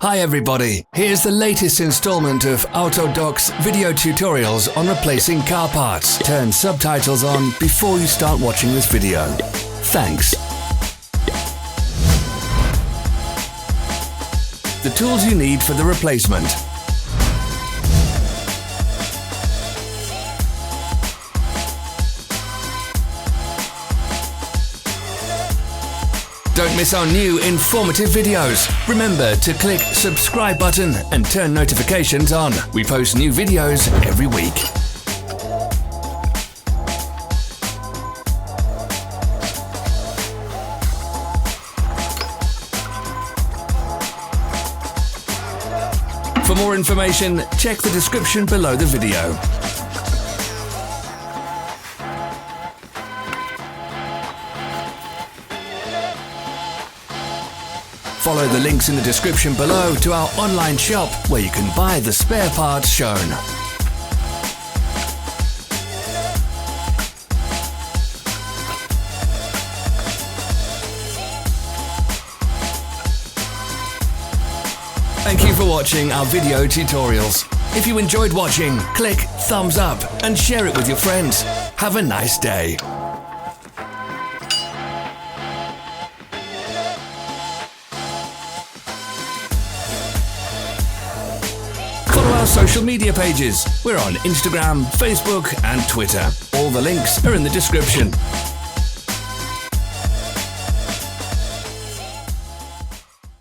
Hi everybody, here's the latest installment of Autodoc's video tutorials on replacing car parts. Turn subtitles on before you start watching this video. Thanks. The tools you need for the replacement. Don't miss our new informative videos. Remember to click subscribe button and turn notifications on. We post new videos every week. For more information, check the description below the video. Follow the links in the description below to our online shop where you can buy the spare parts shown. Thank you for watching our video tutorials. If you enjoyed watching, click thumbs up and share it with your friends. Have a nice day. Follow our social media pages. We're on Instagram, Facebook and Twitter. All the links are in the description.